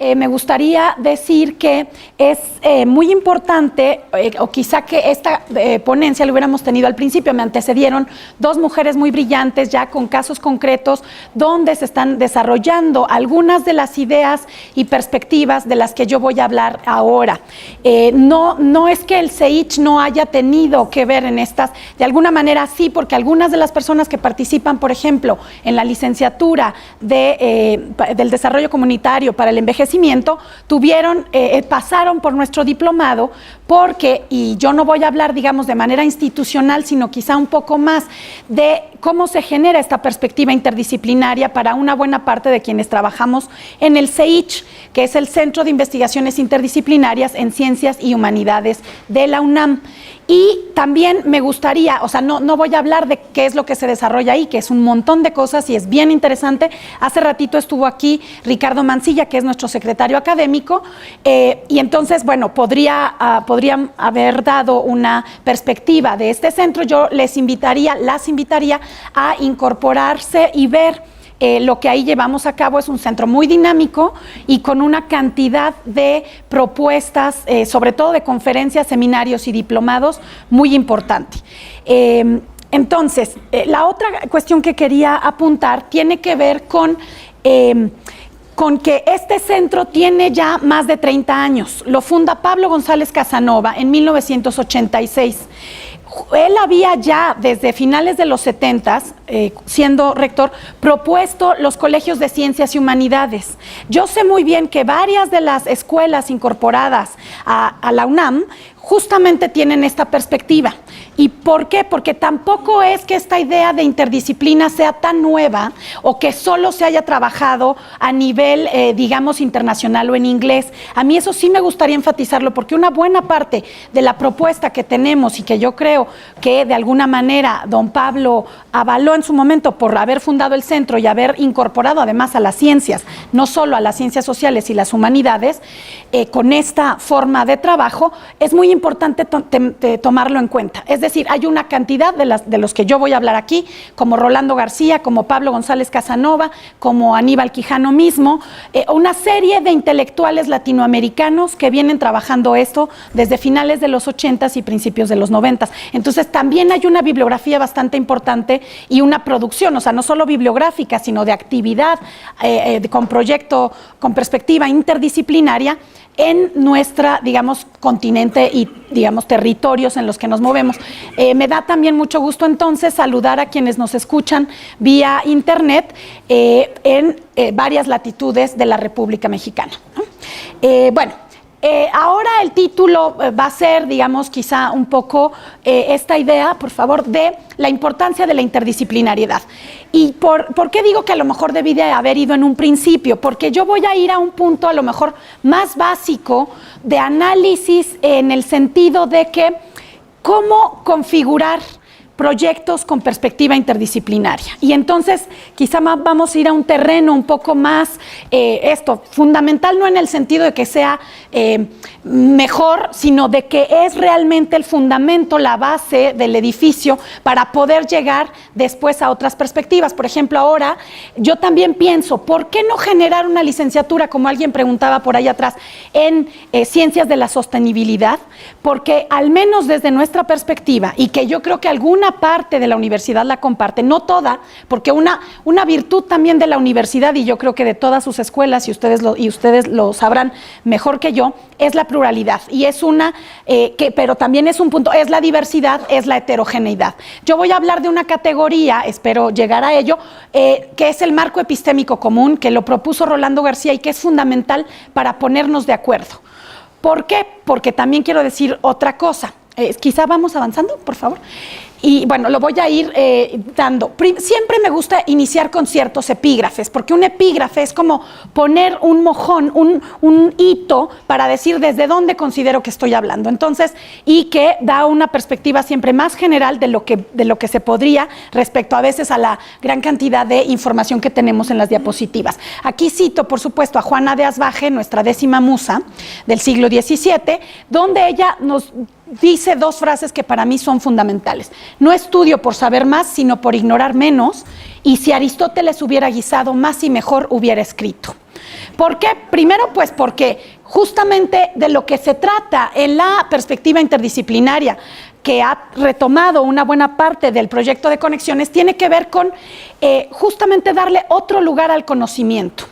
Me gustaría decir que es muy importante, o quizá que esta ponencia la hubiéramos tenido al principio. Me antecedieron dos mujeres muy brillantes ya con casos concretos donde se están desarrollando algunas de las ideas y perspectivas de las que yo voy a hablar ahora. No es que el CEICH no haya tenido que ver en estas, de alguna manera sí, porque algunas de las personas que participan, por ejemplo, en la licenciatura del desarrollo comunitario para el envejecimiento, pasaron por nuestro diplomado porque, y yo no voy a hablar, digamos, de manera institucional, sino quizá un poco más de cómo se genera esta perspectiva interdisciplinaria para una buena parte de quienes trabajamos en el CEICH, que es el Centro de Investigaciones Interdisciplinarias en Ciencias y Humanidades de la UNAM. Y también me gustaría, o sea, no voy a hablar de qué es lo que se desarrolla ahí, que es un montón de cosas y es bien interesante. Hace ratito estuvo aquí Ricardo Mancilla, que es nuestro secretario académico, y entonces, bueno, podrían haber dado una perspectiva de este centro. Yo las invitaría a incorporarse y ver lo que ahí llevamos a cabo. Es un centro muy dinámico y con una cantidad de propuestas, sobre todo de conferencias, seminarios y diplomados, muy importante. Entonces, la otra cuestión que quería apuntar tiene que ver con que este centro tiene ya más de 30 años. Lo funda Pablo González Casanova en 1986. Él había ya desde finales de los 70s, siendo rector, propuesto los colegios de ciencias y humanidades. Yo sé muy bien que varias de las escuelas incorporadas a la UNAM justamente tienen esta perspectiva. ¿Y por qué? Porque tampoco es que esta idea de interdisciplina sea tan nueva o que solo se haya trabajado a nivel, digamos, internacional o en inglés. A mí eso sí me gustaría enfatizarlo, porque una buena parte de la propuesta que tenemos y que yo creo que de alguna manera don Pablo avaló en su momento por haber fundado el centro y haber incorporado además a las ciencias, no solo a las ciencias sociales y las humanidades, con esta forma de trabajo, es muy importante tomarlo en cuenta. Es decir, hay una cantidad de los que yo voy a hablar aquí, como Rolando García, como Pablo González Casanova, como Aníbal Quijano mismo, una serie de intelectuales latinoamericanos que vienen trabajando esto desde finales de los 80s y principios de los 90s. Entonces también hay una bibliografía bastante importante y una producción, o sea, no solo bibliográfica, sino de actividad con proyecto, con perspectiva interdisciplinaria en nuestra, digamos, continente y, digamos, territorios en los que nos movemos. Me da también mucho gusto entonces saludar a quienes nos escuchan vía internet en varias latitudes de la República Mexicana. Ahora el título va a ser, digamos, quizá un poco esta idea, por favor, de la importancia de la interdisciplinariedad. ¿Y por qué digo que a lo mejor debí de haber ido en un principio? Porque yo voy a ir a un punto a lo mejor más básico de análisis, en el sentido de que cómo configurar proyectos con perspectiva interdisciplinaria. Y entonces quizá vamos a ir a un terreno un poco más, fundamental no en el sentido de que sea mejor, sino de que es realmente el fundamento, la base del edificio para poder llegar después a otras perspectivas. Por ejemplo, ahora yo también pienso, ¿por qué no generar una licenciatura, como alguien preguntaba por ahí atrás, en ciencias de la sostenibilidad? Porque al menos desde nuestra perspectiva, y que yo creo que alguna buena parte de la universidad la comparte, no toda, porque una virtud también de la universidad, y yo creo que de todas sus escuelas, y ustedes lo sabrán mejor que yo, es la pluralidad, y es pero también es un punto, es la diversidad, es la heterogeneidad. Yo voy a hablar de una categoría, espero llegar a ello, que es el marco epistémico común, que lo propuso Rolando García y que es fundamental para ponernos de acuerdo. ¿Por qué? Porque también quiero decir otra cosa. Quizá vamos avanzando, por favor. Y bueno, lo voy a ir dando. Siempre me gusta iniciar con ciertos epígrafes, porque un epígrafe es como poner un mojón, un hito para decir desde dónde considero que estoy hablando. Entonces, y que da una perspectiva siempre más general de lo que se podría respecto a veces a la gran cantidad de información que tenemos en las diapositivas. Aquí cito, por supuesto, a Juana de Asbaje, nuestra 10ª musa del siglo XVII, donde ella nos dice dos frases que para mí son fundamentales. No estudio por saber más, sino por ignorar menos, y si Aristóteles hubiera guisado, más y mejor hubiera escrito. ¿Por qué? Primero, pues porque justamente de lo que se trata en la perspectiva interdisciplinaria, que ha retomado una buena parte del proyecto de conexiones, tiene que ver con justamente darle otro lugar al conocimiento.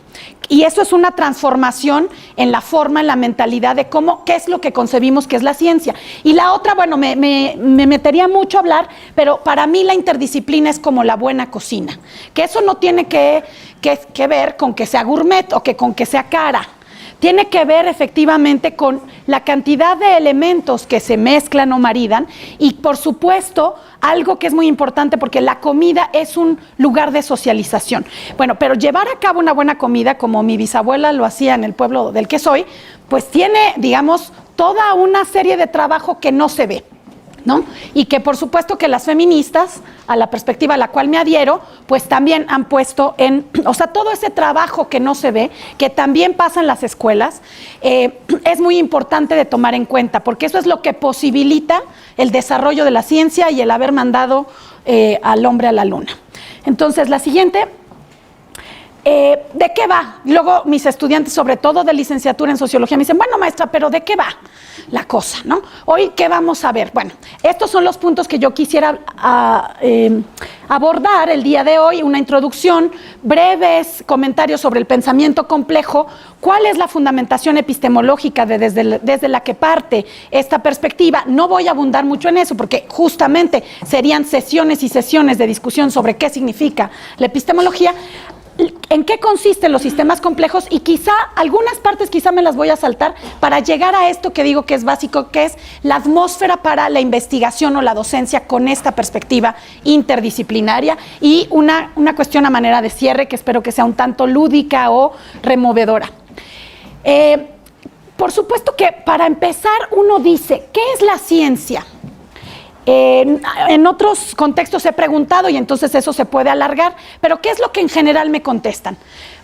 Y eso es una transformación en la forma, en la mentalidad de qué es lo que concebimos que es la ciencia. Y la otra, bueno, me metería mucho a hablar, pero para mí la interdisciplina es como la buena cocina, que eso no tiene que ver con que sea gourmet o con que sea cara. Tiene que ver efectivamente con la cantidad de elementos que se mezclan o maridan y, por supuesto, algo que es muy importante porque la comida es un lugar de socialización. Bueno, pero llevar a cabo una buena comida, como mi bisabuela lo hacía en el pueblo del que soy, pues tiene, digamos, toda una serie de trabajo que no se ve, ¿no? Y que por supuesto que las feministas, a la perspectiva a la cual me adhiero, pues también han puesto o sea, todo ese trabajo que no se ve, que también pasa en las escuelas, es muy importante de tomar en cuenta, porque eso es lo que posibilita el desarrollo de la ciencia y el haber mandado al hombre a la luna. Entonces, la siguiente... ¿de qué va? Luego mis estudiantes, sobre todo de licenciatura en sociología, me dicen, bueno, maestra, pero ¿de qué va la cosa, no? Hoy, ¿qué vamos a ver? Bueno, estos son los puntos que yo quisiera abordar el día de hoy, una introducción, breves comentarios sobre el pensamiento complejo, cuál es la fundamentación epistemológica desde la que parte esta perspectiva. No voy a abundar mucho en eso, porque justamente serían sesiones y sesiones de discusión sobre qué significa la epistemología, en qué consisten los sistemas complejos y quizá algunas partes me las voy a saltar para llegar a esto que digo que es básico, que es la atmósfera para la investigación o la docencia con esta perspectiva interdisciplinaria y una cuestión a manera de cierre que espero que sea un tanto lúdica o removedora. Por supuesto que para empezar uno dice, ¿qué es la ciencia? En otros contextos he preguntado y entonces eso se puede alargar, pero ¿qué es lo que en general me contestan?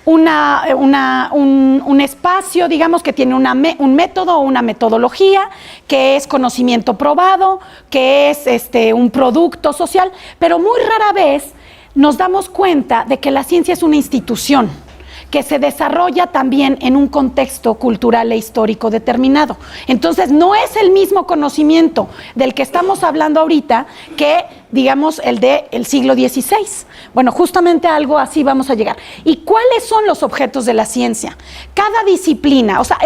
Un espacio, digamos, que tiene un método o una metodología, que es conocimiento probado, que es un producto social, pero muy rara vez nos damos cuenta de que la ciencia es una institución que se desarrolla también en un contexto cultural e histórico determinado. Entonces, no es el mismo conocimiento del que estamos hablando ahorita que, digamos, el del siglo XVI. Bueno, justamente a algo así vamos a llegar. ¿Y cuáles son los objetos de la ciencia? Cada disciplina, o sea,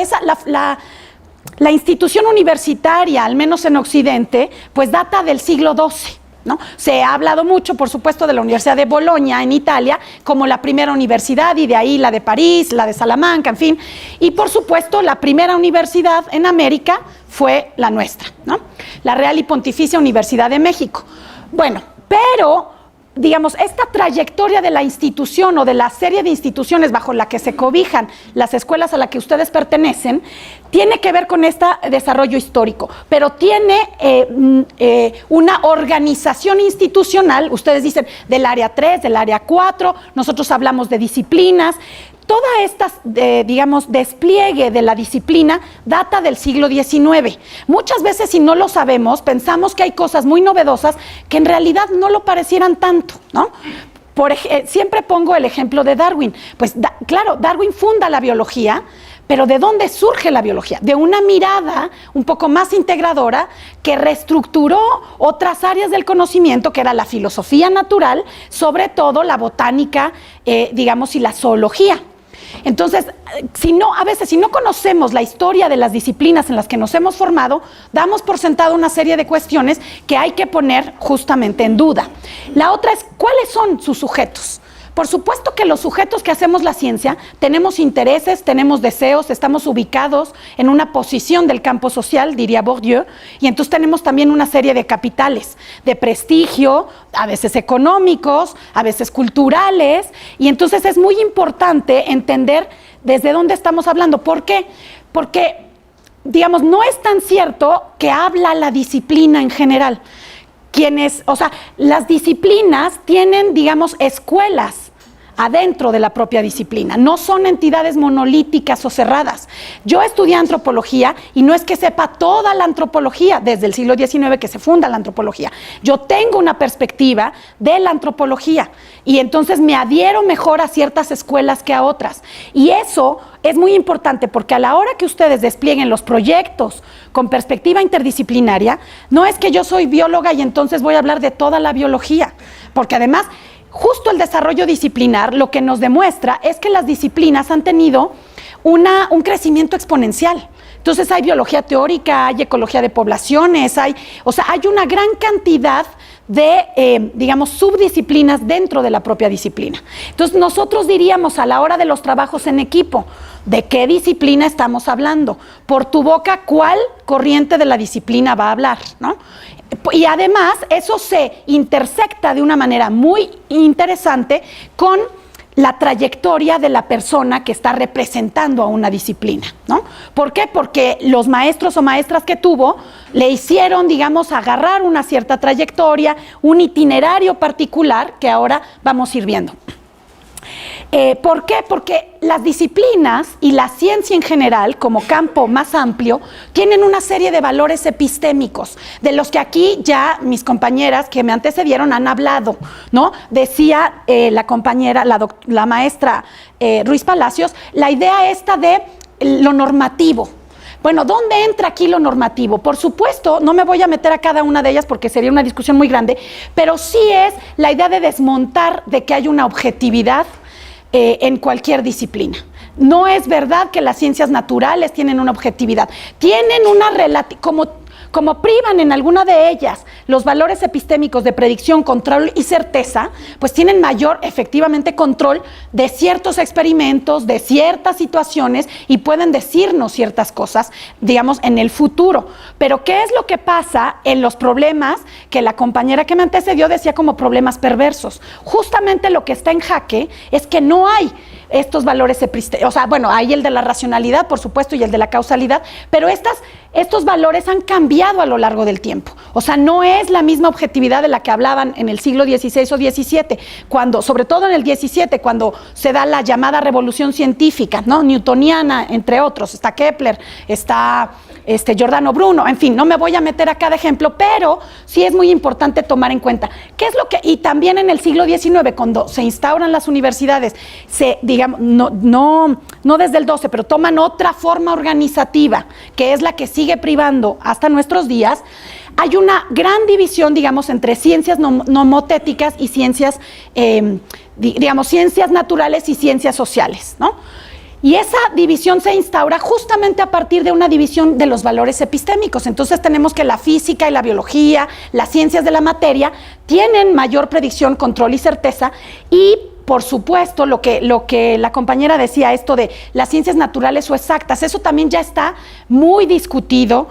la institución universitaria, al menos en Occidente, pues data del siglo XII. ¿no? Se ha hablado mucho, por supuesto, de la Universidad de Bolonia en Italia como la primera universidad y de ahí la de París, la de Salamanca, en fin. Y por supuesto, la primera universidad en América fue la nuestra, ¿no? La Real y Pontificia Universidad de México. Bueno, pero digamos, esta trayectoria de la institución o de la serie de instituciones bajo la que se cobijan las escuelas a las que ustedes pertenecen, tiene que ver con este desarrollo histórico, pero tiene una organización institucional, ustedes dicen del área 3, del área 4, nosotros hablamos de disciplinas. Toda esta, digamos, despliegue de la disciplina data del siglo XIX. Muchas veces, si no lo sabemos, pensamos que hay cosas muy novedosas que en realidad no lo parecieran tanto, ¿no? Siempre pongo el ejemplo de Darwin. Pues claro, Darwin funda la biología, Pero ¿de dónde surge la biología? De una mirada un poco más integradora que reestructuró otras áreas del conocimiento, que era la filosofía natural, sobre todo la botánica, digamos, y la zoología. Entonces, a veces si no conocemos la historia de las disciplinas en las que nos hemos formado, damos por sentado una serie de cuestiones que hay que poner justamente en duda. La otra es, ¿cuáles son sus sujetos? Por supuesto que los sujetos que hacemos la ciencia tenemos intereses, tenemos deseos, estamos ubicados en una posición del campo social, diría Bourdieu, y entonces tenemos también una serie de capitales, de prestigio, a veces económicos, a veces culturales, y entonces es muy importante entender desde dónde estamos hablando. ¿Por qué? Porque, digamos, no es tan cierto que habla la disciplina en general. Las disciplinas tienen, digamos, escuelas adentro de la propia disciplina, no son entidades monolíticas o cerradas. Yo estudié antropología y no es que sepa toda la antropología desde el siglo XIX que se funda la antropología. Yo tengo una perspectiva de la antropología y entonces me adhiero mejor a ciertas escuelas que a otras. Y eso es muy importante porque a la hora que ustedes desplieguen los proyectos con perspectiva interdisciplinaria, no es que yo soy bióloga y entonces voy a hablar de toda la biología, porque además justo el desarrollo disciplinar lo que nos demuestra es que las disciplinas han tenido un crecimiento exponencial. Entonces hay biología teórica, hay ecología de poblaciones, hay una gran cantidad de, digamos, subdisciplinas dentro de la propia disciplina. Entonces nosotros diríamos a la hora de los trabajos en equipo, ¿de qué disciplina estamos hablando? Por tu boca, ¿cuál corriente de la disciplina va a hablar, ¿no? Y además eso se intersecta de una manera muy interesante con la trayectoria de la persona que está representando a una disciplina, ¿no? ¿Por qué? Porque los maestros o maestras que tuvo le hicieron, digamos, agarrar una cierta trayectoria, un itinerario particular que ahora vamos a ir viendo. ¿Por qué? Porque las disciplinas y la ciencia en general, como campo más amplio, tienen una serie de valores epistémicos, de los que aquí ya mis compañeras que me antecedieron han hablado, ¿no? Decía la compañera, la maestra Ruiz Palacios, la idea esta de lo normativo. Bueno, ¿dónde entra aquí lo normativo? Por supuesto, no me voy a meter a cada una de ellas porque sería una discusión muy grande, pero sí es la idea de desmontar de que hay una objetividad en cualquier disciplina. No es verdad que las ciencias naturales tienen una objetividad, tienen una como privan en alguna de ellas los valores epistémicos de predicción, control y certeza, pues tienen mayor efectivamente control de ciertos experimentos, de ciertas situaciones y pueden decirnos ciertas cosas, digamos, en el futuro. Pero ¿qué es lo que pasa en los problemas que la compañera que me antecedió decía como problemas perversos? Justamente lo que está en jaque es que no hay estos valores epistémicos, hay el de la racionalidad, por supuesto, y el de la causalidad, pero estos valores han cambiado a lo largo del tiempo. O sea, no es la misma objetividad de la que hablaban en el siglo XVI o XVII, sobre todo en el XVII, cuando se da la llamada revolución científica, ¿no? Newtoniana, entre otros. Está Kepler, está Giordano Bruno, en fin, no me voy a meter a cada ejemplo, pero sí es muy importante tomar en cuenta qué es lo que, y también en el siglo XIX, cuando se instauran las universidades, digamos, no desde el 12, pero toman otra forma organizativa, que es la que sigue privando hasta nuestros días. Hay una gran división, digamos, entre ciencias nomotéticas y ciencias, digamos, ciencias naturales y ciencias sociales, ¿no? Y esa división se instaura justamente a partir de una división de los valores epistémicos. Entonces tenemos que la física y la biología, las ciencias de la materia, tienen mayor predicción, control y certeza, y por supuesto lo que la compañera decía, esto de las ciencias naturales o exactas, eso también ya está muy discutido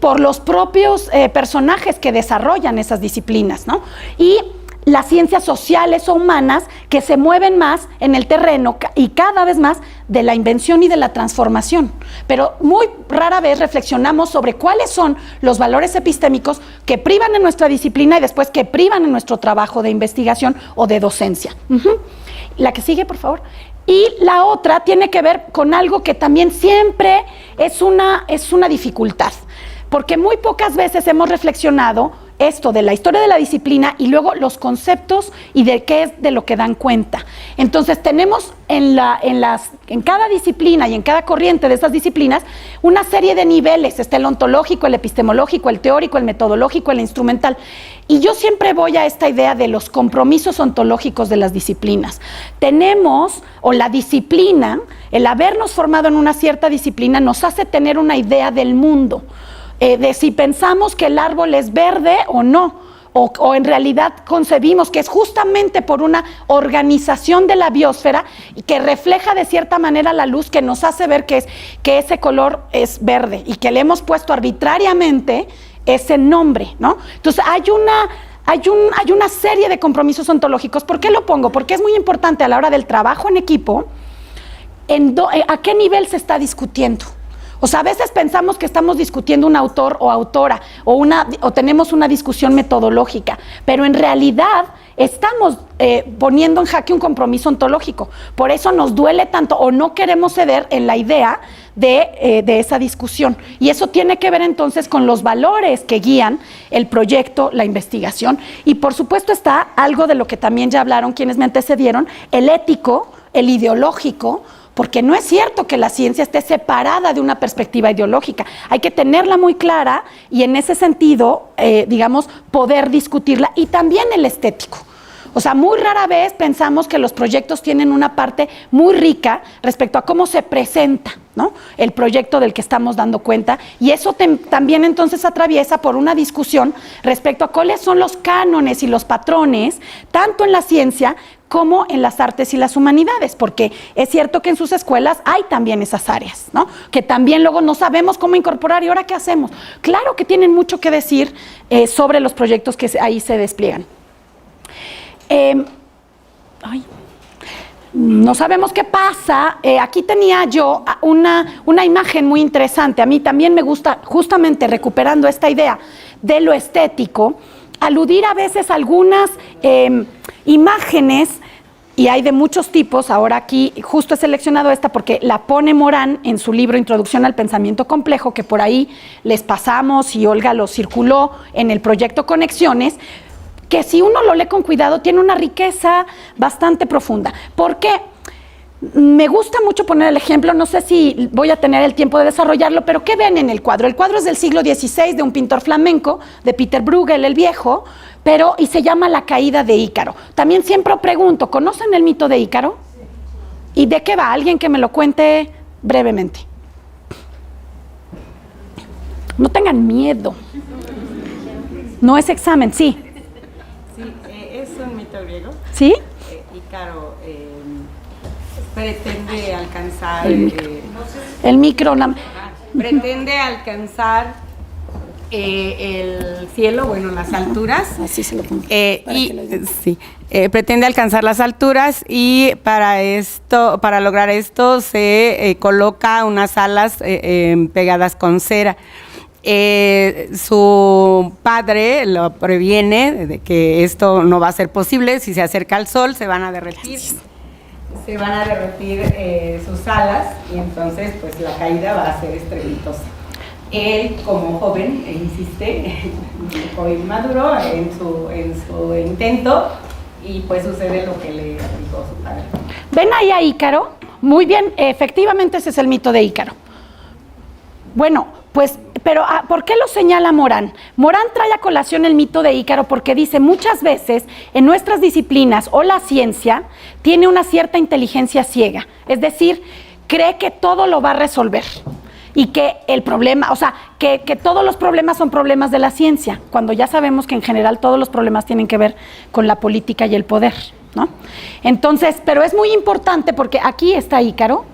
por los propios personajes que desarrollan esas disciplinas, ¿no? Y las ciencias sociales o humanas que se mueven más en el terreno y cada vez más de la invención y de la transformación. Pero muy rara vez reflexionamos sobre cuáles son los valores epistémicos que privan en nuestra disciplina y después que privan en nuestro trabajo de investigación o de docencia. La que sigue, por favor. Y la otra tiene que ver con algo que también siempre es una dificultad, porque muy pocas veces hemos reflexionado esto de la historia de la disciplina y luego los conceptos y de qué es de lo que dan cuenta. Entonces tenemos en cada disciplina y en cada corriente de estas disciplinas una serie de niveles. Está el ontológico, el epistemológico, el teórico, el metodológico, el instrumental. Y yo siempre voy a esta idea de los compromisos ontológicos de las disciplinas. Tenemos, o la disciplina, el habernos formado en una cierta disciplina nos hace tener una idea del mundo, de si pensamos que el árbol es verde o no, o en realidad concebimos que es justamente por una organización de la biosfera que refleja de cierta manera la luz que nos hace ver que ese color es verde y que le hemos puesto arbitrariamente ese nombre, ¿no? Entonces hay una serie de compromisos ontológicos. ¿Por qué lo pongo? Porque es muy importante a la hora del trabajo en equipo, a qué nivel se está discutiendo. O sea, a veces pensamos que estamos discutiendo un autor o autora o tenemos una discusión metodológica, pero en realidad estamos poniendo en jaque un compromiso ontológico. Por eso nos duele tanto o no queremos ceder en la idea de esa discusión. Y eso tiene que ver entonces con los valores que guían el proyecto, la investigación. Y por supuesto está algo de lo que también ya hablaron quienes me antecedieron, el ético, el ideológico, porque no es cierto que la ciencia esté separada de una perspectiva ideológica. Hay que tenerla muy clara y en ese sentido, digamos, poder discutirla. Y también el estético. O sea, muy rara vez pensamos que los proyectos tienen una parte muy rica respecto a cómo se presenta, ¿no?, el proyecto del que estamos dando cuenta, y eso también entonces atraviesa por una discusión respecto a cuáles son los cánones y los patrones, tanto en la ciencia como en las artes y las humanidades, porque es cierto que en sus escuelas hay también esas áreas, ¿no?, que también luego no sabemos cómo incorporar. ¿Y ahora qué hacemos? Claro que tienen mucho que decir sobre los proyectos que ahí se despliegan. No sabemos qué pasa. Aquí tenía yo una imagen muy interesante. A mí también me gusta, justamente recuperando esta idea de lo estético, aludir a veces a algunas imágenes, y hay de muchos tipos. Ahora aquí justo he seleccionado esta porque la pone Morán en su libro Introducción al Pensamiento Complejo, que por ahí les pasamos y Olga lo circuló en el proyecto Conexiones, que si uno lo lee con cuidado tiene una riqueza bastante profunda. ¿Por qué? Me gusta mucho poner el ejemplo, no sé si voy a tener el tiempo de desarrollarlo, pero ¿qué ven en el cuadro? El cuadro es del siglo XVI, de un pintor flamenco, de Peter Bruegel el Viejo, y se llama La caída de Ícaro. También siempre pregunto, ¿conocen el mito de Ícaro? ¿Y de qué va? Alguien que me lo cuente brevemente. No tengan miedo. No es examen, sí. Es un mito griego. ¿Sí? Ícaro pretende alcanzar... el micro... pretende alcanzar el cielo, bueno, las alturas. Así se lo pongo. Pretende alcanzar las alturas y para lograr esto se coloca unas alas pegadas con cera. Su padre lo previene de que esto no va a ser posible. Si se acerca al sol se van a derretir. Sus alas, y entonces pues la caída va a ser estrepitosa. Él, como joven, insiste, joven maduro, en su intento, y pues sucede lo que le dijo su padre. ¿Ven ahí a Ícaro? Muy bien, efectivamente ese es el mito de Ícaro. Bueno, pues, pero ¿por qué lo señala Morán? Morán trae a colación el mito de Ícaro porque dice, muchas veces en nuestras disciplinas o la ciencia tiene una cierta inteligencia ciega, es decir, cree que todo lo va a resolver y que el problema, o sea, que todos los problemas son problemas de la ciencia, cuando ya sabemos que en general todos los problemas tienen que ver con la política y el poder, ¿no? Entonces, pero es muy importante porque aquí está Ícaro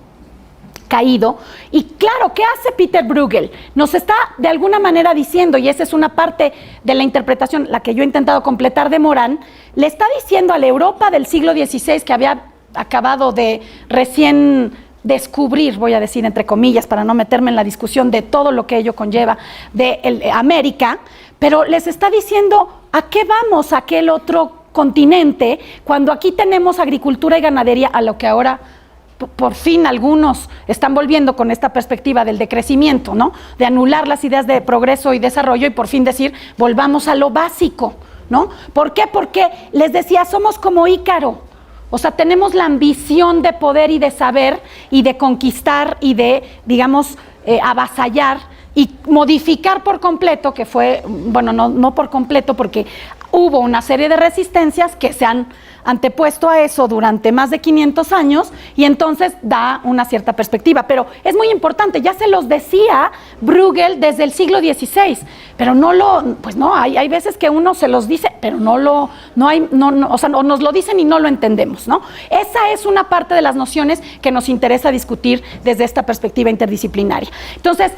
caído, y claro, ¿qué hace Peter Bruegel? Nos está de alguna manera diciendo, y esa es una parte de la interpretación, la que yo he intentado completar de Morán, le está diciendo a la Europa del siglo XVI, que había acabado de recién descubrir, voy a decir entre comillas para no meterme en la discusión de todo lo que ello conlleva de América, pero les está diciendo, ¿a qué vamos a aquel otro continente cuando aquí tenemos agricultura y ganadería, a lo que ahora por fin algunos están volviendo con esta perspectiva del decrecimiento, ¿no? De anular las ideas de progreso y desarrollo y por fin decir, volvamos a lo básico, ¿no? ¿Por qué? Porque les decía, somos como Ícaro. O sea, tenemos la ambición de poder y de saber y de conquistar y de, digamos, avasallar y modificar por completo, que fue, bueno, no por completo, porque hubo una serie de resistencias que se han antepuesto a eso durante más de 500 años y entonces da una cierta perspectiva. Pero es muy importante, ya se los decía Bruegel desde el siglo XVI, pero hay veces que uno se los dice, pero o sea, nos lo dicen y no lo entendemos, ¿no? Esa es una parte de las nociones que nos interesa discutir desde esta perspectiva interdisciplinaria. Entonces,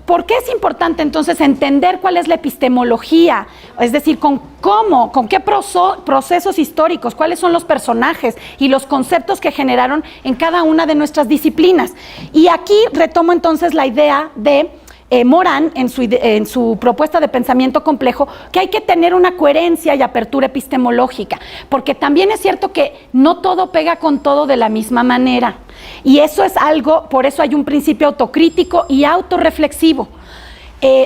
¿por qué es importante entonces entender cuál es la epistemología? Es decir, con qué procesos históricos, cuáles son los personajes y los conceptos que generaron en cada una de nuestras disciplinas. Y aquí retomo entonces la idea de Morán en su propuesta de pensamiento complejo, que hay que tener una coherencia y apertura epistemológica, porque también es cierto que no todo pega con todo de la misma manera. Y eso es algo, por eso hay un principio autocrítico y autorreflexivo,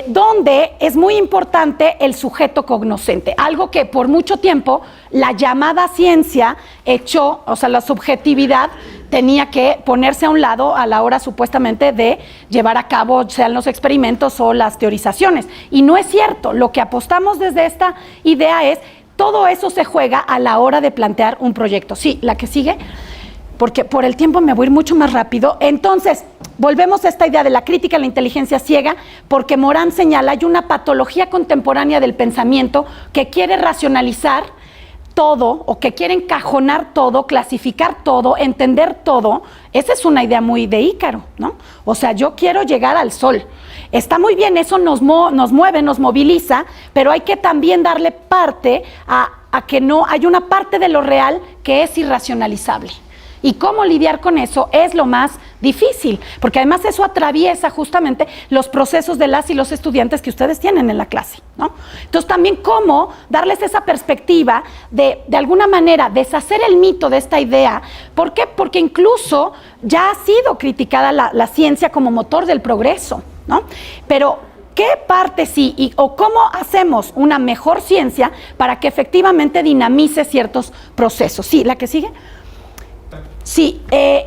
donde es muy importante el sujeto cognoscente, algo que por mucho tiempo la llamada ciencia echó, o sea, la subjetividad tenía que ponerse a un lado a la hora supuestamente de llevar a cabo, sean los experimentos o las teorizaciones. Y no es cierto, lo que apostamos desde esta idea es, todo eso se juega a la hora de plantear un proyecto. Sí, la que sigue, porque por el tiempo me voy a ir mucho más rápido. Entonces, volvemos a esta idea de la crítica a la inteligencia ciega, porque Morán señala, hay una patología contemporánea del pensamiento que quiere racionalizar todo o que quiere encajonar todo, clasificar todo, entender todo. Esa es una idea muy de Ícaro, ¿no? O sea, yo quiero llegar al sol. Está muy bien, eso nos mueve, nos moviliza, pero hay que también darle parte a que no, hay una parte de lo real que es irracionalizable. Y cómo lidiar con eso es lo más difícil, porque además eso atraviesa justamente los procesos de las y los estudiantes que ustedes tienen en la clase, ¿no? Entonces también cómo darles esa perspectiva de alguna manera deshacer el mito de esta idea. ¿Por qué? Porque incluso ya ha sido criticada la ciencia como motor del progreso, ¿no? Pero ¿qué parte sí o cómo hacemos una mejor ciencia para que efectivamente dinamice ciertos procesos? Sí, la que sigue. Sí,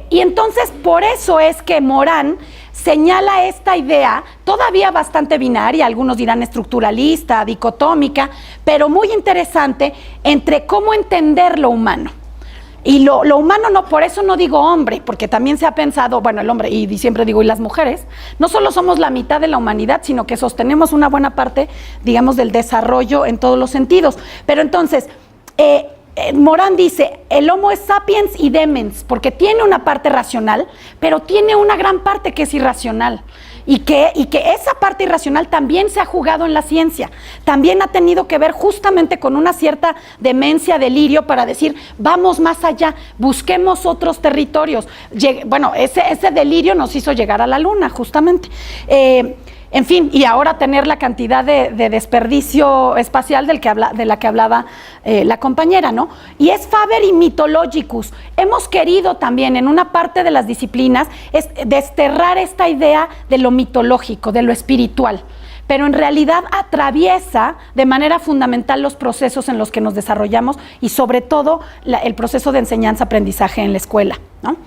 y entonces por eso es que Morán señala esta idea, todavía bastante binaria, algunos dirán estructuralista, dicotómica, pero muy interesante, entre cómo entender lo humano. Y lo humano, no, por eso no digo hombre, porque también se ha pensado, bueno, el hombre, y siempre digo, y las mujeres, no solo somos la mitad de la humanidad, sino que sostenemos una buena parte, digamos, del desarrollo en todos los sentidos. Pero entonces, Morán dice, el Homo es sapiens y demens, porque tiene una parte racional, pero tiene una gran parte que es irracional. Y que esa parte irracional también se ha jugado en la ciencia, también ha tenido que ver justamente con una cierta demencia, delirio, para decir, vamos más allá, busquemos otros territorios. Bueno, ese delirio nos hizo llegar a la luna, justamente. En fin, y ahora tener la cantidad de desperdicio espacial de la que hablaba la compañera, ¿no? Y es Faber y Mythologicus. Hemos querido también en una parte de las disciplinas desterrar esta idea de lo mitológico, de lo espiritual, pero en realidad atraviesa de manera fundamental los procesos en los que nos desarrollamos y sobre todo el proceso de enseñanza-aprendizaje en la escuela, ¿no?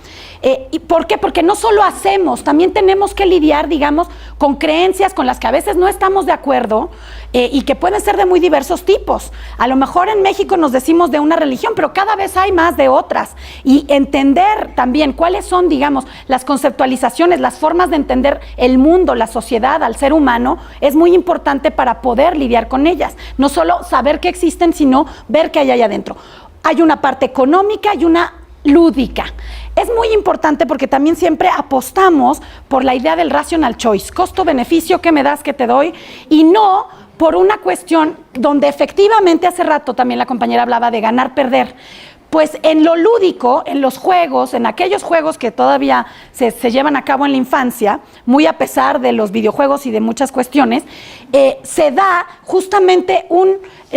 ¿Y por qué? Porque no solo hacemos, también tenemos que lidiar, digamos, con creencias con las que a veces no estamos de acuerdo y que pueden ser de muy diversos tipos. A lo mejor en México nos decimos de una religión, pero cada vez hay más de otras. Y entender también cuáles son, digamos, las conceptualizaciones, las formas de entender el mundo, la sociedad, al ser humano, es muy importante para poder lidiar con ellas. No solo saber que existen, sino ver qué hay allá adentro. Hay una parte económica y una lúdica. Es muy importante porque también siempre apostamos por la idea del rational choice, costo-beneficio, ¿qué me das, qué te doy? Y no por una cuestión donde efectivamente hace rato también la compañera hablaba de ganar-perder, pues en lo lúdico, en los juegos, en aquellos juegos que todavía se llevan a cabo en la infancia, muy a pesar de los videojuegos y de muchas cuestiones, se da justamente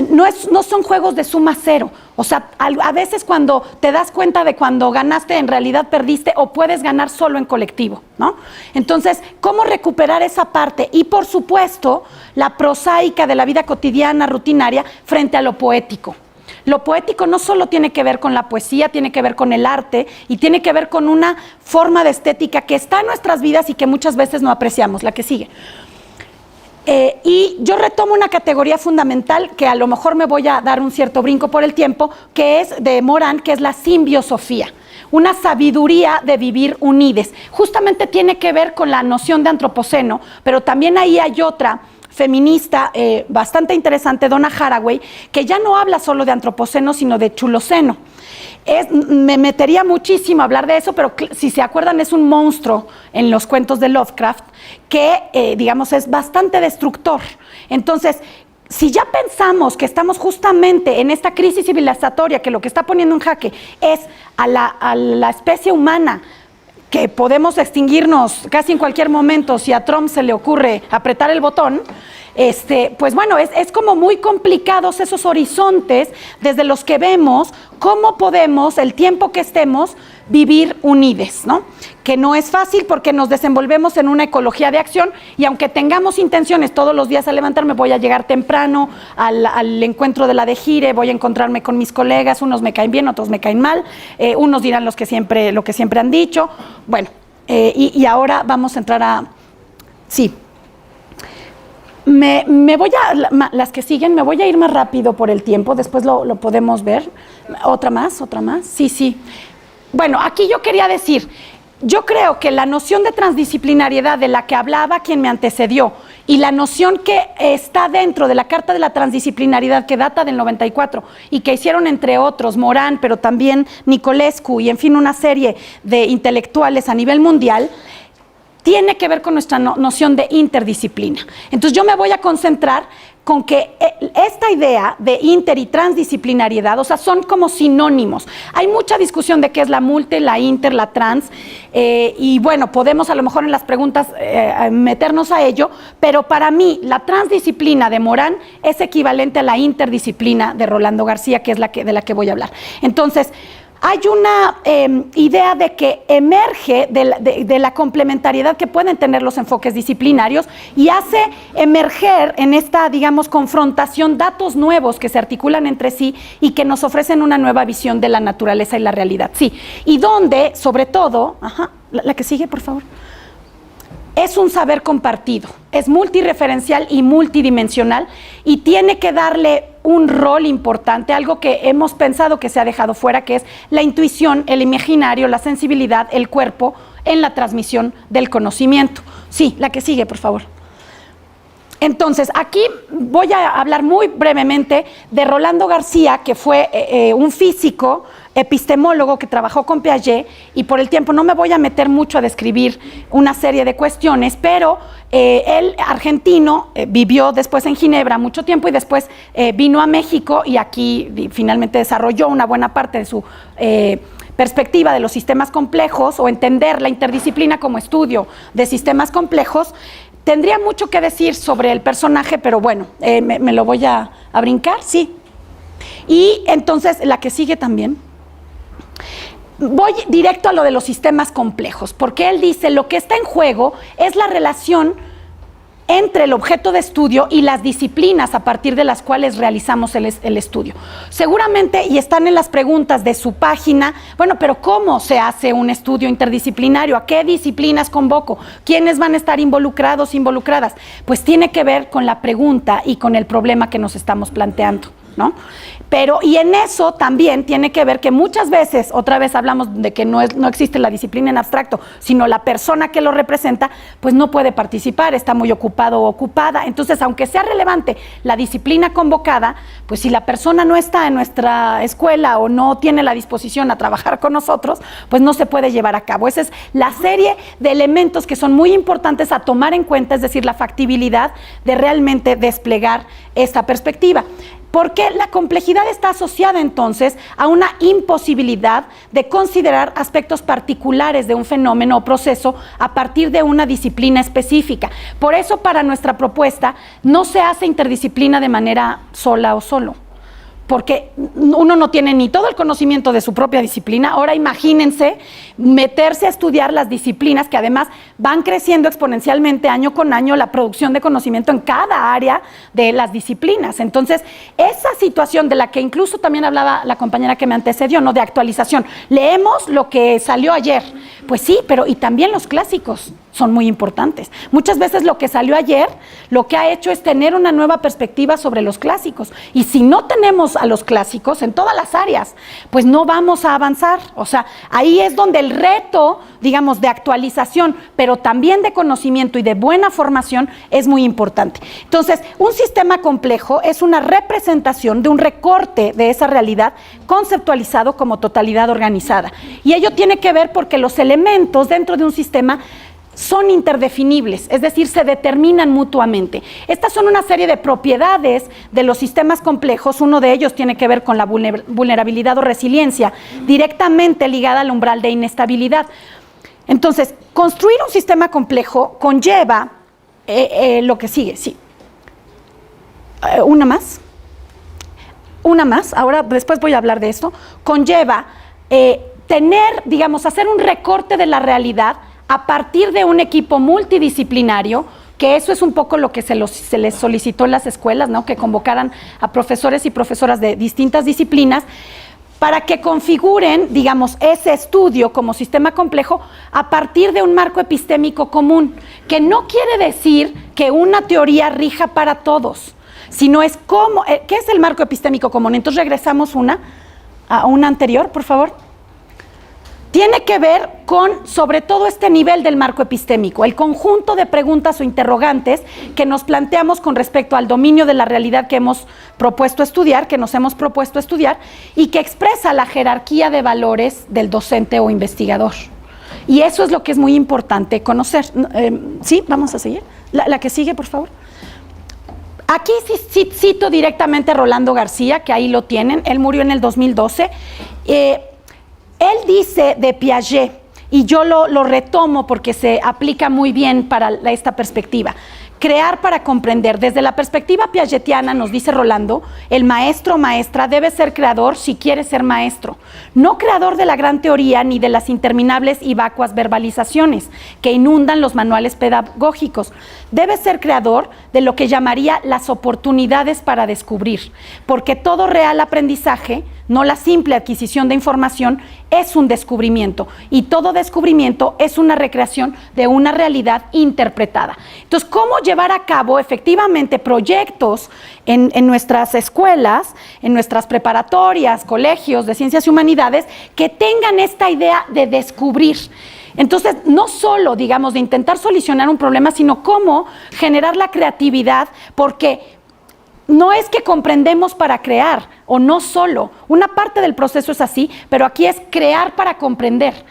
no son juegos de suma cero. O sea, a veces cuando te das cuenta de cuando ganaste, en realidad perdiste, o puedes ganar solo en colectivo, ¿no? Entonces, ¿cómo recuperar esa parte? Y por supuesto, la prosaica de la vida cotidiana, rutinaria, frente a lo poético. Lo poético no solo tiene que ver con la poesía, tiene que ver con el arte y tiene que ver con una forma de estética que está en nuestras vidas y que muchas veces no apreciamos. La que sigue. Y yo retomo una categoría fundamental que a lo mejor me voy a dar un cierto brinco por el tiempo, que es de Morán, que es la simbiosofía, una sabiduría de vivir unides. Justamente tiene que ver con la noción de antropoceno, pero también ahí hay otra feminista bastante interesante, Donna Haraway, que ya no habla solo de antropoceno, sino de chuloceno. Me metería muchísimo a hablar de eso, pero si se acuerdan, es un monstruo en los cuentos de Lovecraft que, digamos, es bastante destructor. Entonces, si ya pensamos que estamos justamente en esta crisis civilizatoria, que lo que está poniendo en jaque es a la especie humana, que podemos extinguirnos casi en cualquier momento si a Trump se le ocurre apretar el botón, pues bueno, es como muy complicados esos horizontes desde los que vemos cómo podemos, el tiempo que estemos, vivir unides, ¿no? Que no es fácil porque nos desenvolvemos en una ecología de acción y aunque tengamos intenciones todos los días a levantarme, voy a llegar temprano al encuentro de la de Gire, voy a encontrarme con mis colegas, unos me caen bien, otros me caen mal, unos dirán lo que siempre han dicho. Bueno, y ahora vamos a entrar a... Sí. Me voy a, las que siguen, me voy a ir más rápido por el tiempo, después lo podemos ver. Otra más, sí. Bueno, aquí yo quería decir, yo creo que la noción de transdisciplinariedad de la que hablaba quien me antecedió y la noción que está dentro de la Carta de la Transdisciplinariedad que data del 94 y que hicieron entre otros Morán, pero también Nicolescu y en fin una serie de intelectuales a nivel mundial, tiene que ver con nuestra noción de interdisciplina. Entonces yo me voy a concentrar con que esta idea de inter y transdisciplinariedad, o sea, son como sinónimos. Hay mucha discusión de qué es la multi, la inter, la trans, y bueno, podemos a lo mejor en las preguntas meternos a ello, pero para mí la transdisciplina de Morán es equivalente a la interdisciplina de Rolando García, que es de la que voy a hablar. Entonces, hay una idea de que emerge de la complementariedad que pueden tener los enfoques disciplinarios y hace emerger en esta, digamos, confrontación datos nuevos que se articulan entre sí y que nos ofrecen una nueva visión de la naturaleza y la realidad. Sí, y donde, sobre todo, la que sigue, por favor, es un saber compartido, es multireferencial y multidimensional y tiene que darle un rol importante, algo que hemos pensado que se ha dejado fuera, que es la intuición, el imaginario, la sensibilidad, el cuerpo en la transmisión del conocimiento. Sí, la que sigue, por favor. Entonces, aquí voy a hablar muy brevemente de Rolando García, que fue un físico, epistemólogo que trabajó con Piaget, y por el tiempo no me voy a meter mucho a describir una serie de cuestiones, pero él, argentino, vivió después en Ginebra mucho tiempo y después vino a México y aquí finalmente desarrolló una buena parte de su perspectiva de los sistemas complejos o entender la interdisciplina como estudio de sistemas complejos. Tendría mucho que decir sobre el personaje, pero bueno, me lo voy a brincar, sí. Y entonces, la que sigue también. Voy directo a lo de los sistemas complejos, porque él dice lo que está en juego es la relación entre el objeto de estudio y las disciplinas a partir de las cuales realizamos el estudio. Seguramente, y están en las preguntas de su página, bueno, pero ¿cómo se hace un estudio interdisciplinario? ¿A qué disciplinas convoco? ¿Quiénes van a estar involucrados, involucradas? Pues tiene que ver con la pregunta y con el problema que nos estamos planteando, ¿no? Pero, y en eso también tiene que ver que muchas veces, otra vez hablamos de que no existe la disciplina en abstracto, sino la persona que lo representa, pues no puede participar, está muy ocupado o ocupada. Entonces, aunque sea relevante la disciplina convocada, pues si la persona no está en nuestra escuela o no tiene la disposición a trabajar con nosotros, pues no se puede llevar a cabo. Esa es la serie de elementos que son muy importantes a tomar en cuenta, es decir, la factibilidad de realmente desplegar esta perspectiva. porque la complejidad está asociada entonces a una imposibilidad de considerar aspectos particulares de un fenómeno o proceso a partir de una disciplina específica. Por eso, para nuestra propuesta, no se hace interdisciplina de manera sola o solo, porque uno no tiene ni todo el conocimiento de su propia disciplina. Ahora imagínense meterse a estudiar las disciplinas que además van creciendo exponencialmente año con año la producción de conocimiento en cada área de las disciplinas. Entonces, esa situación de la que incluso también hablaba la compañera que me antecedió, ¿no?, de actualización. Leemos lo que salió ayer. Pues sí, pero y también los clásicos son muy importantes. Muchas veces lo que salió ayer, lo que ha hecho es tener una nueva perspectiva sobre los clásicos. Y si no tenemos a los clásicos en todas las áreas, pues no vamos a avanzar. O sea, ahí es donde el reto, digamos, de actualización, pero también de conocimiento y de buena formación es muy importante. Entonces, un sistema complejo es una representación de un recorte de esa realidad conceptualizado como totalidad organizada. Y ello tiene que ver porque los elementos dentro de un sistema son interdefinibles, es decir, se determinan mutuamente. Estas son una serie de propiedades de los sistemas complejos. Uno de ellos tiene que ver con la vulnerabilidad o resiliencia, directamente ligada al umbral de inestabilidad. Entonces, construir un sistema complejo conlleva lo que sigue, sí. Una más, ahora después voy a hablar de esto. Conlleva tener, digamos, hacer un recorte de la realidad a partir de un equipo multidisciplinario, que eso es un poco lo que se les solicitó en las escuelas, ¿no?, que convocaran a profesores y profesoras de distintas disciplinas para que configuren, digamos, ese estudio como sistema complejo a partir de un marco epistémico común, que no quiere decir que una teoría rija para todos, sino es cómo, ¿qué es el marco epistémico común? Entonces regresamos a una anterior, por favor. Tiene que ver con, sobre todo, este nivel del marco epistémico, el conjunto de preguntas o interrogantes que nos planteamos con respecto al dominio de la realidad que hemos propuesto estudiar, que nos hemos propuesto estudiar, y que expresa la jerarquía de valores del docente o investigador. Y eso es lo que es muy importante conocer. ¿Sí? Vamos a seguir. La que sigue, por favor. Aquí sí cito directamente a Rolando García, que ahí lo tienen. Él murió en el 2012. Él dice de Piaget, y yo lo retomo porque se aplica muy bien para esta perspectiva: crear para comprender. Desde la perspectiva piagetiana, nos dice Rolando, el maestro o maestra debe ser creador si quiere ser maestro, no creador de la gran teoría ni de las interminables y vacuas verbalizaciones que inundan los manuales pedagógicos. Debe ser creador de lo que llamaría las oportunidades para descubrir, porque todo real aprendizaje, no la simple adquisición de información, es un descubrimiento, y todo descubrimiento es una recreación de una realidad interpretada. Entonces, ¿cómo llevar a cabo efectivamente proyectos en nuestras escuelas, en nuestras preparatorias, colegios de ciencias y humanidades, que tengan esta idea de descubrir? Entonces, no solo, digamos, de intentar solucionar un problema, sino cómo generar la creatividad, porque no es que comprendemos para crear, o no solo. Una parte del proceso es así, pero aquí es crear para comprender.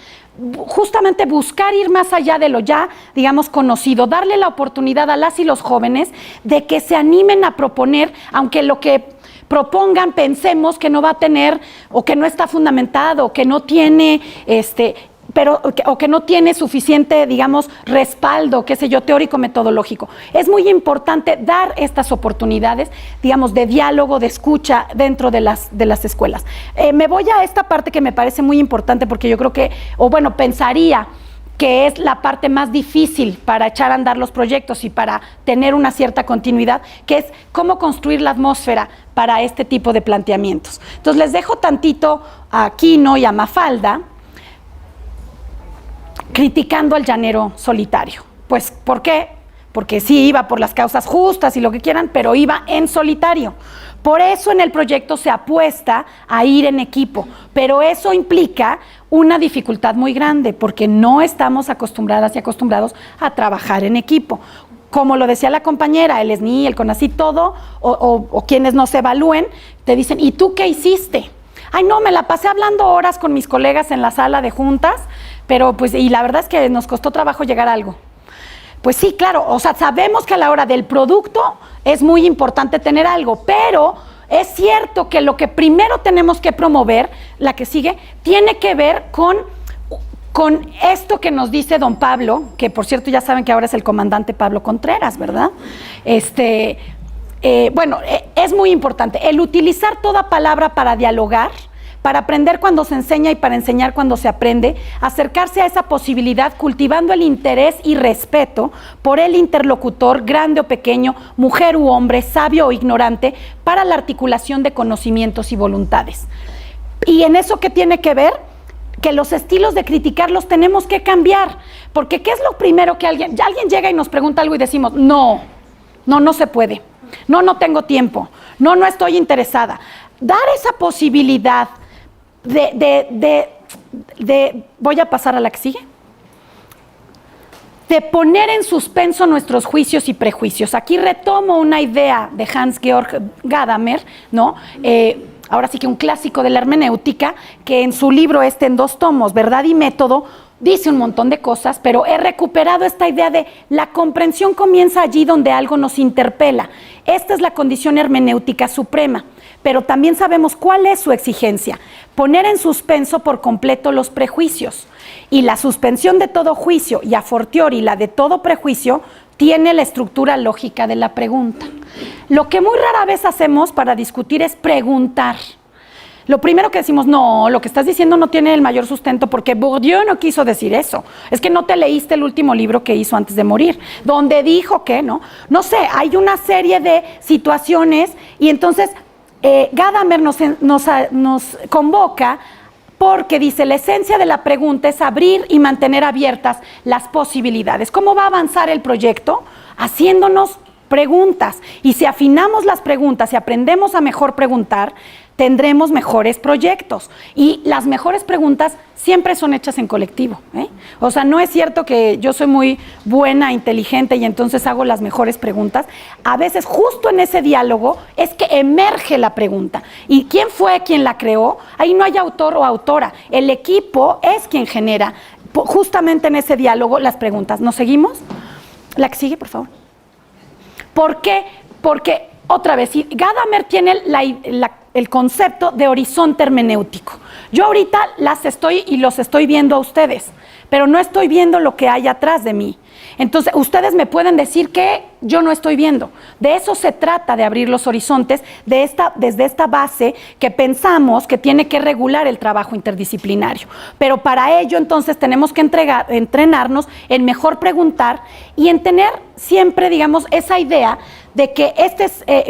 Justamente buscar ir más allá de lo ya, digamos, conocido, darle la oportunidad a las y los jóvenes de que se animen a proponer, aunque lo que propongan pensemos que no va a tener, o que no está fundamentado, o que no tiene o que no tiene suficiente, digamos, respaldo, qué sé yo, teórico metodológico. Es muy importante dar estas oportunidades, digamos, de diálogo, de escucha dentro de las escuelas. Me voy a esta parte que me parece muy importante, porque yo creo que, pensaría que es la parte más difícil para echar a andar los proyectos y para tener una cierta continuidad, que es cómo construir la atmósfera para este tipo de planteamientos. Entonces, les dejo tantito a Quino y a Mafalda criticando al llanero solitario. Pues, ¿por qué? Porque sí iba por las causas justas y lo que quieran, pero iba en solitario. Por eso en el proyecto se apuesta a ir en equipo, pero eso implica una dificultad muy grande, porque no estamos acostumbradas y acostumbrados a trabajar en equipo. Como lo decía la compañera, el SNI, el CONACYT, todo, o quienes nos evalúen, te dicen, ¿y tú qué hiciste? Ay, no, me la pasé hablando horas con mis colegas en la sala de juntas, pero pues, y la verdad es que nos costó trabajo llegar a algo. Pues sí, claro, o sea, sabemos que a la hora del producto es muy importante tener algo, pero es cierto que lo que primero tenemos que promover, la que sigue, tiene que ver con esto que nos dice don Pablo, que por cierto ya saben que ahora es el comandante Pablo Contreras, ¿verdad? Bueno, es muy importante el utilizar toda palabra para dialogar, para aprender cuando se enseña y para enseñar cuando se aprende, acercarse a esa posibilidad cultivando el interés y respeto por el interlocutor, grande o pequeño, mujer u hombre, sabio o ignorante, para la articulación de conocimientos y voluntades. Y en eso, ¿qué tiene que ver? Que los estilos de criticar los tenemos que cambiar, porque ¿qué es lo primero que alguien llega y nos pregunta algo y decimos, no se puede, no tengo tiempo, no estoy interesada? Dar esa posibilidad voy a pasar a la que sigue, de poner en suspenso nuestros juicios y prejuicios. Aquí retomo una idea de Hans-Georg Gadamer, ¿no? Ahora sí que un clásico de la hermenéutica, que en su libro en 2 tomos, Verdad y Método, dice un montón de cosas, pero he recuperado esta idea de la comprensión comienza allí donde algo nos interpela. Esta es la condición hermenéutica suprema, pero también sabemos cuál es su exigencia: poner en suspenso por completo los prejuicios. Y la suspensión de todo juicio y a fortiori la de todo prejuicio tiene la estructura lógica de la pregunta. Lo que muy rara vez hacemos para discutir es preguntar. Lo primero que decimos, no, lo que estás diciendo no tiene el mayor sustento porque Bourdieu no quiso decir eso. Es que no te leíste el último libro que hizo antes de morir, donde dijo que, ¿no? No sé, hay una serie de situaciones y entonces Gadamer nos convoca porque dice, la esencia de la pregunta es abrir y mantener abiertas las posibilidades. ¿Cómo va a avanzar el proyecto? Haciéndonos preguntas. Y si afinamos las preguntas y aprendemos a mejor preguntar, tendremos mejores proyectos. Y las mejores preguntas siempre son hechas en colectivo, ¿eh? O sea, no es cierto que yo soy muy buena, inteligente y entonces hago las mejores preguntas. A veces justo en ese diálogo es que emerge la pregunta. ¿Y quién fue quien la creó? Ahí no hay autor o autora. El equipo es quien genera justamente en ese diálogo las preguntas. ¿Nos seguimos? La que sigue, por favor. ¿Por qué? Porque, otra vez, Gadamer tiene el concepto de horizonte hermenéutico. Yo ahorita los estoy viendo a ustedes, pero no estoy viendo lo que hay atrás de mí. Entonces, ustedes me pueden decir que yo no estoy viendo. De eso se trata, de abrir los horizontes, desde esta base que pensamos que tiene que regular el trabajo interdisciplinario. Pero para ello, entonces, tenemos que entrenarnos en mejor preguntar y en tener siempre, digamos, esa idea de que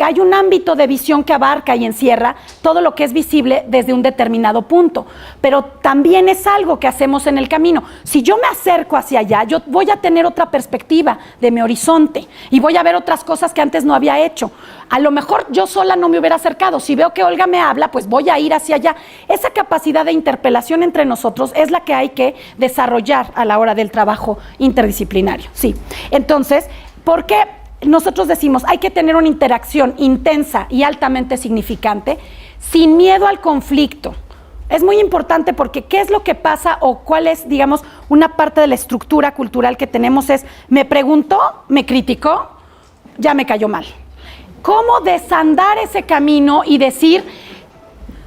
hay un ámbito de visión que abarca y encierra todo lo que es visible desde un determinado punto, pero también es algo que hacemos en el camino. Si yo me acerco hacia allá, yo voy a tener otra perspectiva de mi horizonte y voy a ver otras cosas que antes no había hecho. A lo mejor yo sola no me hubiera acercado. Si veo que Olga me habla, pues voy a ir hacia allá. Esa capacidad de interpelación entre nosotros es la que hay que desarrollar a la hora del trabajo interdisciplinario. Sí. Entonces, ¿por qué nosotros decimos hay que tener una interacción intensa y altamente significante sin miedo al conflicto? Es muy importante porque ¿qué es lo que pasa o cuál es, digamos, una parte de la estructura cultural que tenemos? Es, me preguntó, me criticó, ya me cayó mal. ¿Cómo desandar ese camino y decir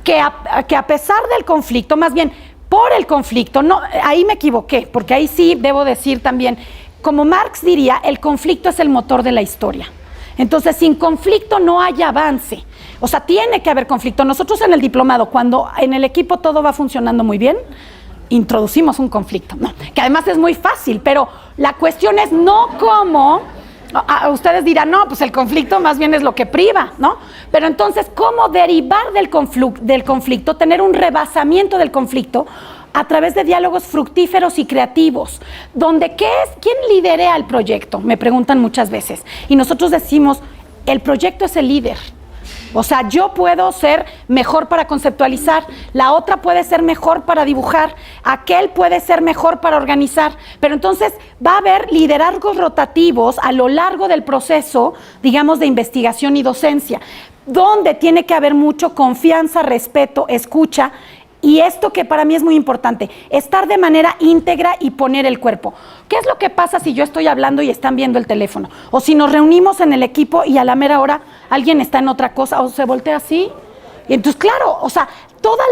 que a pesar del conflicto, más bien por el conflicto, no, ahí me equivoqué, porque ahí sí debo decir también, como Marx diría, el conflicto es el motor de la historia. Entonces, sin conflicto no hay avance. O sea, tiene que haber conflicto. Nosotros en el diplomado, cuando en el equipo todo va funcionando muy bien, introducimos un conflicto, ¿no? Que además es muy fácil, pero la cuestión es no cómo. Ustedes dirán, no, pues el conflicto más bien es lo que priva, ¿no? Pero entonces, ¿cómo derivar del conflicto, tener un rebasamiento del conflicto a través de diálogos fructíferos y creativos? Donde, ¿quién liderea el proyecto? Me preguntan muchas veces. Y nosotros decimos, el proyecto es el líder. O sea, yo puedo ser mejor para conceptualizar, la otra puede ser mejor para dibujar, aquel puede ser mejor para organizar, pero entonces va a haber liderazgos rotativos a lo largo del proceso, digamos, de investigación y docencia, donde tiene que haber mucho confianza, respeto, escucha Y esto que para mí es muy importante, estar de manera íntegra y poner el cuerpo. ¿Qué es lo que pasa si yo estoy hablando y están viendo el teléfono? O si nos reunimos en el equipo y a la mera hora alguien está en otra cosa o se voltea así. Y entonces, claro, o sea, toda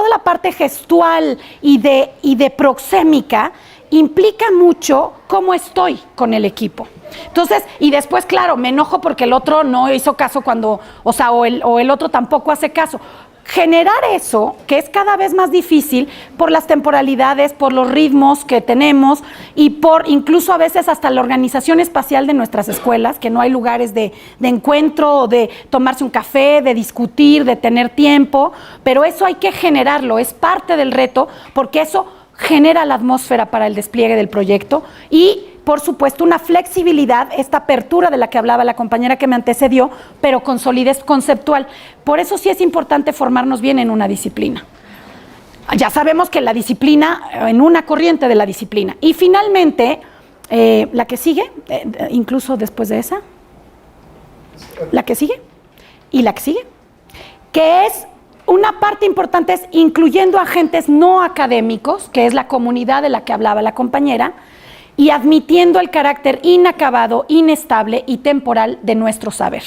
la parte gestual y de proxémica implica mucho cómo estoy con el equipo. Entonces, y después, claro, me enojo porque el otro no hizo caso cuando, o el otro tampoco hace caso. Generar eso, que es cada vez más difícil por las temporalidades, por los ritmos que tenemos y por incluso a veces hasta la organización espacial de nuestras escuelas, que no hay lugares de encuentro, de tomarse un café, de discutir, de tener tiempo, pero eso hay que generarlo, es parte del reto, porque eso genera la atmósfera para el despliegue del proyecto y, por supuesto, una flexibilidad, esta apertura de la que hablaba la compañera que me antecedió, pero con solidez conceptual. Por eso sí es importante formarnos bien en una disciplina. Ya sabemos que la disciplina, en una corriente de la disciplina. Y finalmente, la que sigue, incluso después de esa, la que sigue, y la que sigue, que es una parte importante, es incluyendo agentes no académicos, que es la comunidad de la que hablaba la compañera, y admitiendo el carácter inacabado, inestable y temporal de nuestro saber.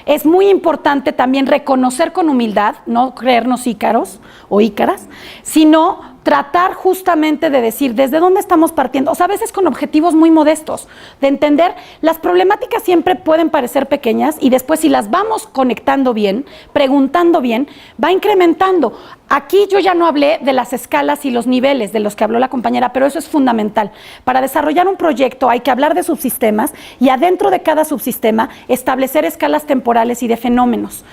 Es muy importante también reconocer con humildad, no creernos ícaros o ícaras, sino tratar justamente de decir desde dónde estamos partiendo, o sea, a veces con objetivos muy modestos, de entender, las problemáticas siempre pueden parecer pequeñas y después si las vamos conectando bien, preguntando bien, va incrementando. Aquí yo ya no hablé de las escalas y los niveles de los que habló la compañera, pero eso es fundamental. Para desarrollar un proyecto hay que hablar de subsistemas y adentro de cada subsistema establecer escalas temporales y de fenómenos.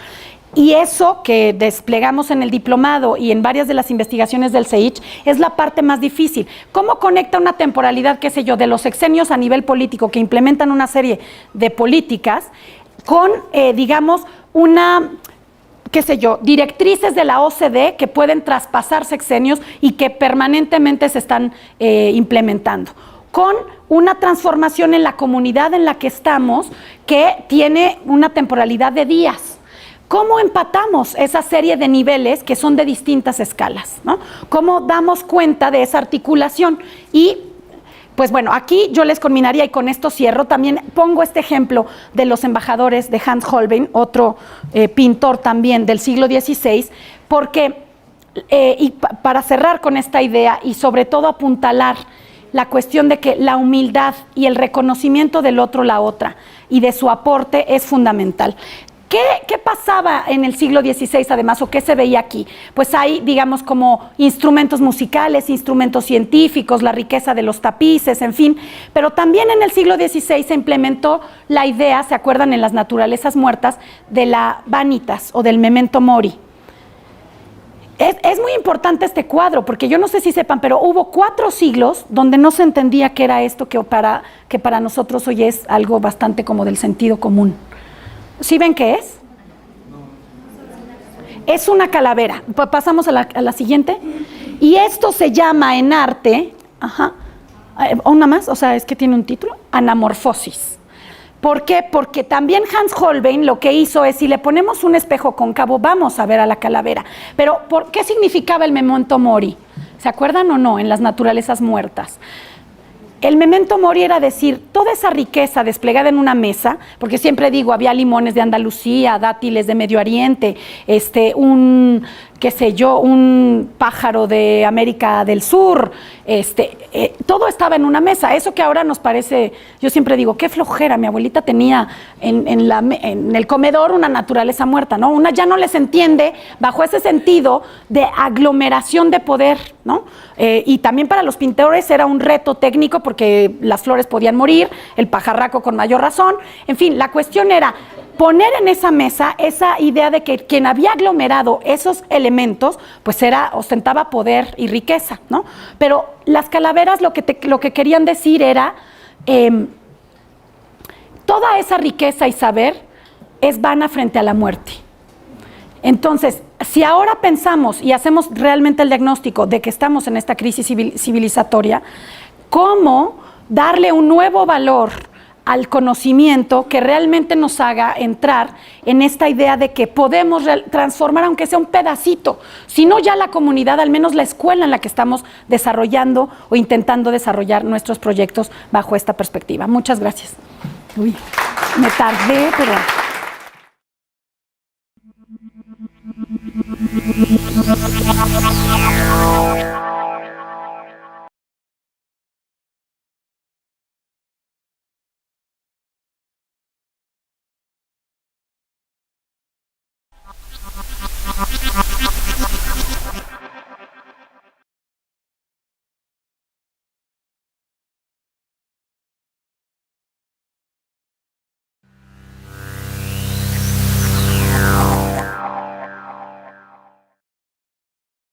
Y eso que desplegamos en el diplomado y en varias de las investigaciones del CEICH es la parte más difícil. ¿Cómo conecta una temporalidad, qué sé yo, de los sexenios a nivel político que implementan una serie de políticas con, digamos, qué sé yo, directrices de la OCDE que pueden traspasar sexenios y que permanentemente se están implementando? Con una transformación en la comunidad en la que estamos que tiene una temporalidad de días. ¿Cómo empatamos esa serie de niveles que son de distintas escalas, ¿no? ¿Cómo damos cuenta de esa articulación? Y, pues bueno, aquí yo les culminaría y con esto cierro. También pongo este ejemplo de los embajadores de Hans Holbein, otro pintor también del siglo XVI, porque, para cerrar con esta idea y sobre todo apuntalar la cuestión de que la humildad y el reconocimiento del otro, la otra, y de su aporte es fundamental. ¿Qué pasaba en el siglo XVI además o qué se veía aquí? Pues hay, digamos, como instrumentos musicales, instrumentos científicos, la riqueza de los tapices, en fin, pero también en el siglo XVI se implementó la idea, ¿se acuerdan en las naturalezas muertas? De la vanitas o del memento mori. Es muy importante este cuadro, porque yo no sé si sepan, pero hubo 4 siglos donde no se entendía qué era esto que para nosotros hoy es algo bastante como del sentido común. ¿Sí ven qué es? Es una calavera. Pasamos a la siguiente. Y esto se llama en arte, una más, o sea, es que tiene un título, anamorfosis. ¿Por qué? Porque también Hans Holbein lo que hizo es, si le ponemos un espejo cóncavo, vamos a ver a la calavera. Pero, ¿qué significaba el memento mori? ¿Se acuerdan o no? En las naturalezas muertas. El memento mori era decir, toda esa riqueza desplegada en una mesa, porque siempre digo, había limones de Andalucía, dátiles de Medio Oriente, qué sé yo, un pájaro de América del Sur, todo estaba en una mesa. Eso que ahora nos parece, yo siempre digo, qué flojera, mi abuelita tenía en el comedor una naturaleza muerta, ¿no? Una ya no les entiende bajo ese sentido de aglomeración de poder, ¿no? Y también para los pintores era un reto técnico porque las flores podían morir, el pajarraco con mayor razón, en fin, la cuestión era poner en esa mesa esa idea de que quien había aglomerado esos elementos, pues ostentaba poder y riqueza, ¿no? Pero las calaveras lo que querían decir era, toda esa riqueza y saber es vana frente a la muerte. Entonces, si ahora pensamos y hacemos realmente el diagnóstico de que estamos en esta crisis civilizatoria, ¿cómo darle un nuevo valor al conocimiento que realmente nos haga entrar en esta idea de que podemos transformar, aunque sea un pedacito, si no ya la comunidad, al menos la escuela en la que estamos desarrollando o intentando desarrollar nuestros proyectos bajo esta perspectiva. Muchas gracias. Uy, me tardé, pero...